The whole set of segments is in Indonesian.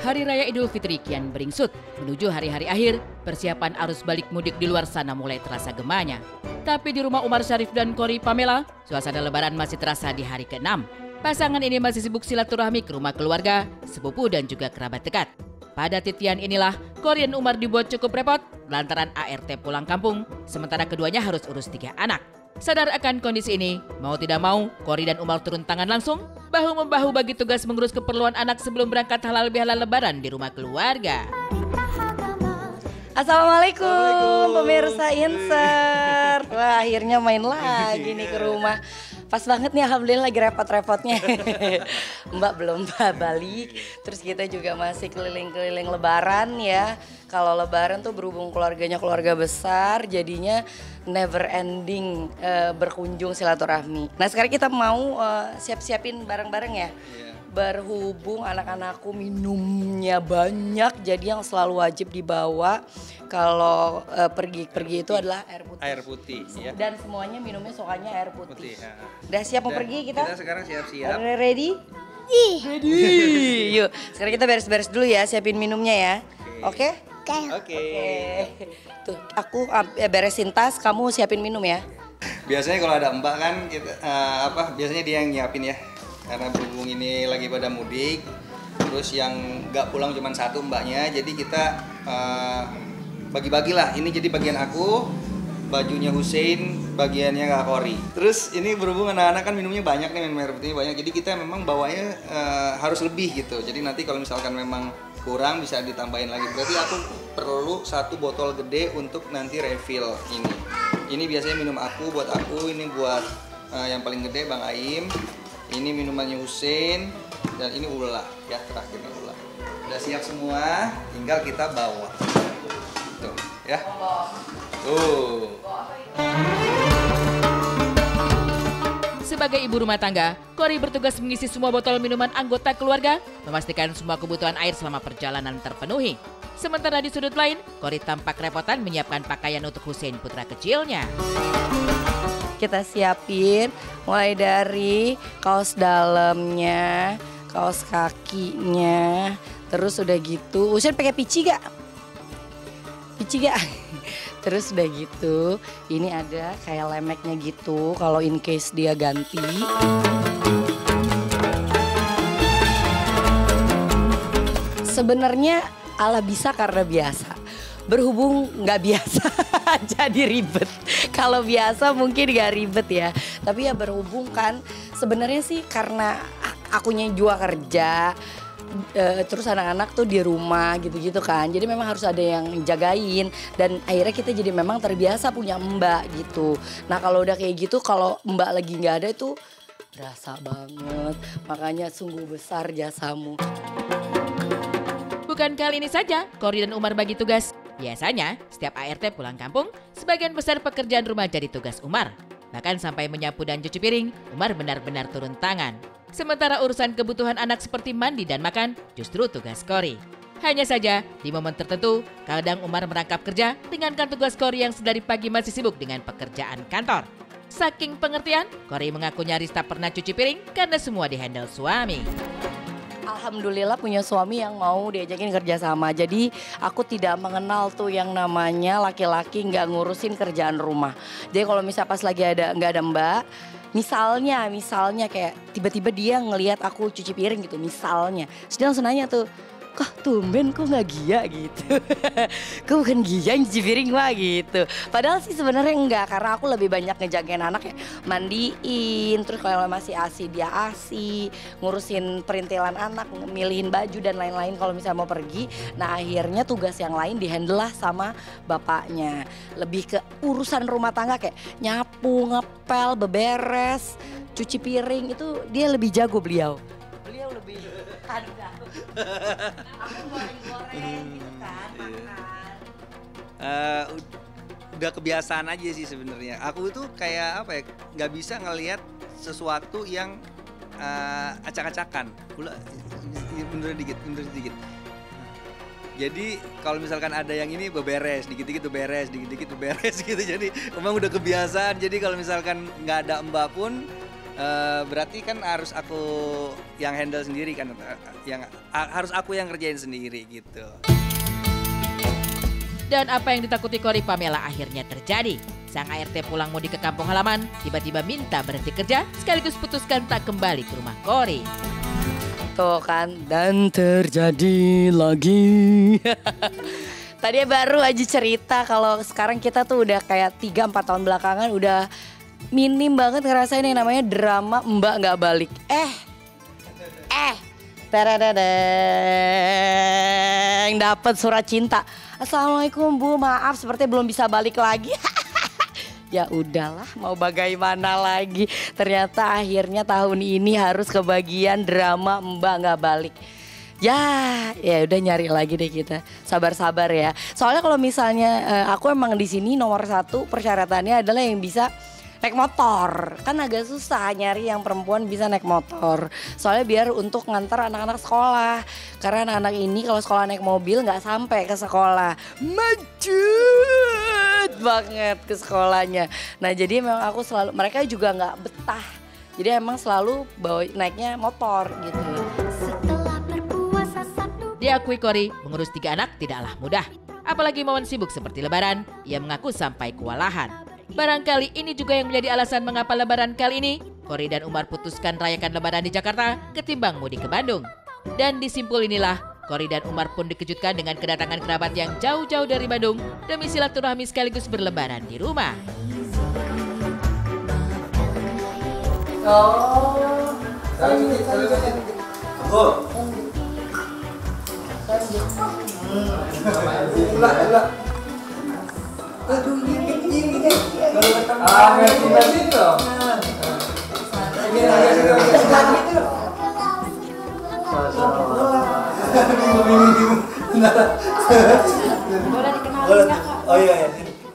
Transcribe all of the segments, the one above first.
Hari Raya Idul Fitri kian beringsut. Menuju hari-hari akhir, persiapan arus balik mudik di luar sana mulai terasa gemanya. Tapi di rumah Umar Syarif dan Kori Pamela, suasana lebaran masih terasa di hari ke-6. Pasangan ini masih sibuk silaturahmi ke rumah keluarga, sepupu dan juga kerabat dekat. Pada titian inilah, Kori dan Umar dibuat cukup repot lantaran ART pulang kampung, sementara keduanya harus urus 3 anak. Sadar akan kondisi ini, mau tidak mau, Kori dan Umar turun tangan langsung, bahu-membahu bagi tugas mengurus keperluan anak sebelum berangkat halal bihalal lebaran di rumah keluarga. Assalamualaikum pemirsa Insert. Wah, akhirnya main lagi nih ke rumah. Pas banget nih, alhamdulillah lagi repot-repotnya. Mbak belum balik, terus kita juga masih keliling-keliling lebaran ya. Kalau lebaran tuh berhubung keluarganya keluarga besar, jadinya never ending berkunjung silaturahmi. Nah sekarang kita mau siap-siapin bareng-bareng ya. Berhubung anak-anakku minumnya banyak, jadi yang selalu wajib dibawa kalau pergi itu adalah air putih. Air putih, ya. Dan semuanya minumnya sukanya air putih. Ya. Udah siap mau pergi kita? Kita sekarang siap-siap. Ready? Ready. Yuk, sekarang kita beres-beres dulu ya, siapin minumnya ya. Oke? Oke. Tuh, aku beresin tas, kamu siapin minum ya. Biasanya kalau ada mbak kan kita biasanya dia yang nyiapin ya. Karena berhubung ini lagi pada mudik, terus yang nggak pulang cuma satu mbaknya, jadi kita bagi-bagilah. Ini jadi bagian aku, bajunya Hussein, bagiannya Kak Kori. Terus ini berhubung anak-anak kan minumnya banyak nih, minum air putihnya banyak, jadi kita memang bawanya harus lebih gitu. Jadi nanti kalau misalkan memang kurang bisa ditambahin lagi. Berarti aku perlu 1 botol gede untuk nanti refill ini. Ini biasanya minum aku, buat aku, ini buat yang paling gede Bang Aim. Ini minumannya Hussein dan ini Ula ya, terakhirnya Ula. Udah siap semua, tinggal kita bawa. Tuh, ya. Tuh. Sebagai ibu rumah tangga, Kori bertugas mengisi semua botol minuman anggota keluarga, memastikan semua kebutuhan air selama perjalanan terpenuhi. Sementara di sudut lain, Kori tampak repotan menyiapkan pakaian untuk Hussein putra kecilnya. Kita siapin mulai dari kaos dalamnya, kaos kakinya, terus udah gitu. Hussein pakai pici gak? Pici gak? Terus udah gitu, ini ada kayak lemeknya gitu kalau in case dia ganti. Sebenarnya ala bisa karena biasa. Berhubung nggak biasa jadi ribet. Kalau biasa mungkin nggak ribet ya. Tapi ya berhubung kan sebenarnya sih karena akunya juga kerja. Terus anak-anak tuh di rumah gitu-gitu kan. Jadi memang harus ada yang jagain. Dan akhirnya kita jadi memang terbiasa punya mbak gitu. Nah kalau udah kayak gitu, kalau mbak lagi nggak ada itu berasa banget. Makanya sungguh besar jasamu. Bukan kali ini saja Kori dan Umar bagi tugas. Biasanya, setiap ART pulang kampung, sebagian besar pekerjaan rumah jadi tugas Umar. Bahkan sampai menyapu dan cuci piring, Umar benar-benar turun tangan. Sementara urusan kebutuhan anak seperti mandi dan makan, justru tugas Kori. Hanya saja, di momen tertentu, kadang Umar merangkap kerja dengankan tugas Kori yang sedari pagi masih sibuk dengan pekerjaan kantor. Saking pengertian, Kori mengaku nyaris tak pernah cuci piring karena semua dihandle suami. Alhamdulillah punya suami yang mau diajakin kerja sama. Jadi aku tidak mengenal tuh yang namanya laki-laki nggak ngurusin kerjaan rumah. Jadi kalau misalnya pas lagi nggak ada mbak, misalnya kayak tiba-tiba dia ngelihat aku cuci piring gitu misalnya. Terus dia langsung nanya tuh, kok tumben kok nggak Gia gitu. Kok bukan Gia yang cuci piring mah gitu. Padahal sih sebenarnya enggak, karena aku lebih banyak ngejagain anak kayak mandiin, terus kalau masih ASI dia ASI, ngurusin perintilan anak, milihin baju dan lain-lain kalau misalnya mau pergi. Nah akhirnya tugas yang lain dihandle lah sama bapaknya. Lebih ke urusan rumah tangga kayak nyapu, ngepel, beberes, cuci piring itu dia lebih jago beliau. Beliau lebih handal. Aku goreng-goreng gitu kan, makan. Udah kebiasaan aja sih sebenarnya. Aku tuh kayak apa ya, nggak bisa ngelihat sesuatu yang acak-acakan. Mundur dikit. Jadi kalau misalkan ada yang ini beberes, dikit-dikit beberes gitu. Jadi emang udah kebiasaan. Jadi kalau misalkan nggak ada mbak pun Berarti kan harus aku yang handle sendiri kan, harus aku yang kerjain sendiri gitu. Dan apa yang ditakuti Cory Pamela akhirnya terjadi. Sang ART pulang mudik ke kampung halaman, tiba-tiba minta berhenti kerja, sekaligus putuskan tak kembali ke rumah Cory. Tuh kan, dan terjadi lagi. Tadi baru aja cerita kalau sekarang kita tuh udah kayak 3-4 tahun belakangan udah minim banget ngerasain yang namanya drama Mbak nggak balik. Terededeng, dapat surat cinta. Assalamualaikum Bu, maaf sepertinya belum bisa balik lagi. Ya udahlah, mau bagaimana lagi. Ternyata akhirnya tahun ini harus kebagian drama Mbak nggak balik. Ya udah nyari lagi deh kita. Sabar-sabar ya. Soalnya kalau misalnya aku emang di sini nomor 1 persyaratannya adalah yang bisa naik motor. Kan agak susah nyari yang perempuan bisa naik motor. Soalnya biar untuk ngantar anak-anak sekolah. Karena anak-anak ini kalau sekolah naik mobil nggak sampai ke sekolah. Macet banget ke sekolahnya. Nah jadi memang aku selalu, mereka juga nggak betah. Jadi emang selalu bawa naiknya motor gitu. Diakui Cory, mengurus 3 anak tidaklah mudah. Apalagi momen sibuk seperti lebaran, ia mengaku sampai kewalahan. Barangkali ini juga yang menjadi alasan mengapa lebaran kali ini Cory dan Umar putuskan rayakan lebaran di Jakarta ketimbang mudik ke Bandung. Dan di simpul inilah Cory dan Umar pun dikejutkan dengan kedatangan kerabat yang jauh-jauh dari Bandung demi silaturahmi sekaligus berlebaran di rumah.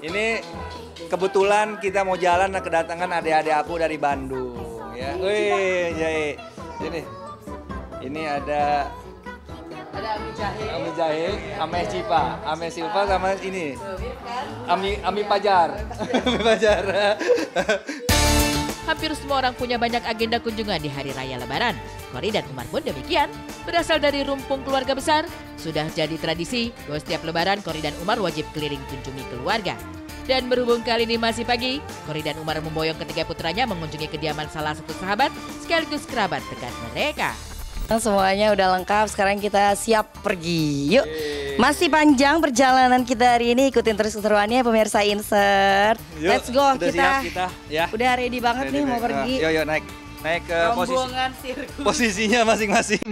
Ini kebetulan kita mau jalan kedatangan adik-adik aku dari Bandung ya. Wih, Jahe. Ini ada Ami Jahe, Ame Cipa, Ame Silva sama ini. Ami Pajar. Ami Pajar. Hampir semua orang punya banyak agenda kunjungan di hari raya lebaran. Cory dan Umar pun demikian. Berasal dari rumpun keluarga besar, sudah jadi tradisi bahwa setiap lebaran Cory dan Umar wajib keliling kunjungi keluarga. Dan berhubung kali ini masih pagi, Cory dan Umar memboyong ketiga putranya mengunjungi kediaman salah satu sahabat sekaligus kerabat dekat mereka. Semuanya udah lengkap, sekarang kita siap pergi. Yuk, masih panjang perjalanan kita hari ini. Ikutin terus keseruannya pemirsa Insert. Yuk, let's go kita ya. Udah ready banget nih mau pergi. Yuk naik ke rombongan sirkus. Posisinya masing-masing.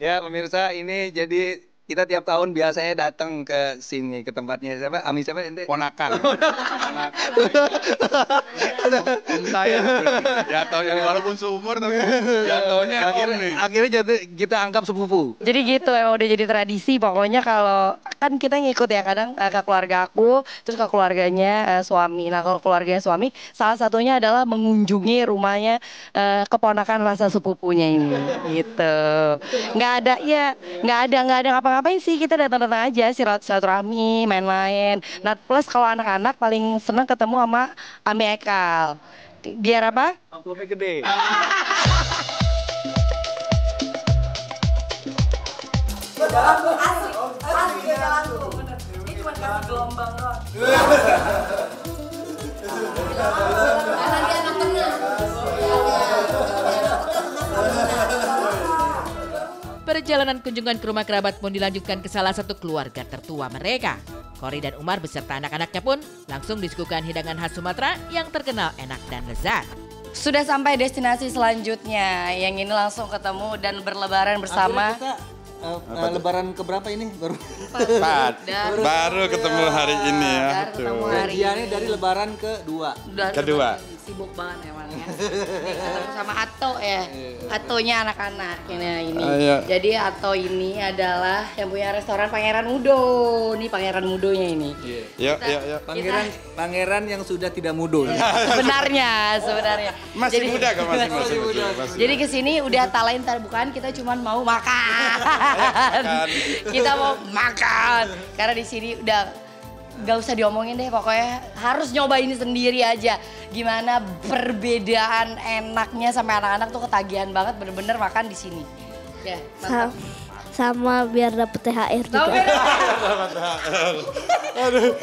Ya pemirsa, ini jadi kita tiap tahun biasanya datang ke sini, ke tempatnya siapa? Ami siapa? Ponakan. Saya jatuhnya walaupun seumur tapi jatuhnya akhirnya kita anggap sepupu. Jadi gitu emang udah jadi tradisi pokoknya kalau kan kita ngikut ya kadang ke keluarga aku terus ke keluarganya suami. Nah kalau keluarganya suami salah satunya adalah mengunjungi rumahnya keponakan rasa sepupunya ini gitu. Nggak ada ngapa-ngapain sih, kita datang-datang aja silaturahmi, main-main. Nah plus kalau anak-anak paling seneng ketemu sama Ame Ekal. Biar apa? Amplopnya gede. Asli jalanku, bener. Ini cuma kasih gelombang doang. Karena dia anak tenang. Perjalanan kunjungan ke rumah kerabat pun dilanjutkan ke salah satu keluarga tertua mereka. Cory dan Umar beserta anak-anaknya pun langsung disuguhkan hidangan khas Sumatera yang terkenal enak dan lezat. Sudah sampai destinasi selanjutnya, yang ini langsung ketemu dan berlebaran bersama. Akhirnya kita Lebaran keberapa ini? Baru 4. Baru ketemu hari ini ya. Gajiannya dari Lebaran Kedua. Sibuk banget emang ya. Ketemu sama Ato ya. Atonya anak-anak ini. Jadi Ato ini adalah yang punya restoran Pangeran Mudo. Nih Pangeran Mudonya ini. Yuk. Pangeran yang sudah tidak mudo. Sebenarnya. Masih muda kok, masih muda. Jadi kesini udah talain bukan, kita cuma mau makan. Kita mau makan. Karena di sini udah gak usah diomongin deh, pokoknya harus nyobain sendiri aja. Gimana perbedaan enaknya sampai anak-anak tuh ketagihan banget bener-bener makan di sini. Ya, mantap. Sama biar dapet THR juga.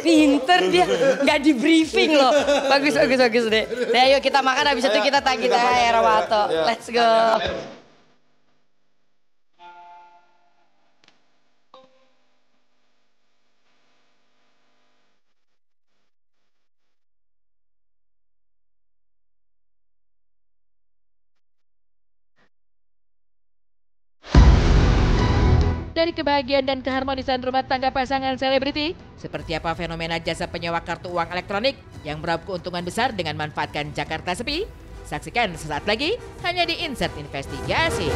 Pinter dia, nggak di briefing loh. Bagus deh. Nah, yuk kita makan, habis itu kita tagih THR sama Ato. Let's go. Dari kebahagiaan dan keharmonisan rumah tangga pasangan selebriti, seperti apa fenomena jasa penyewa kartu uang elektronik yang meraup keuntungan besar dengan manfaatkan Jakarta sepi? Saksikan sesaat lagi hanya di Insert Investigasi.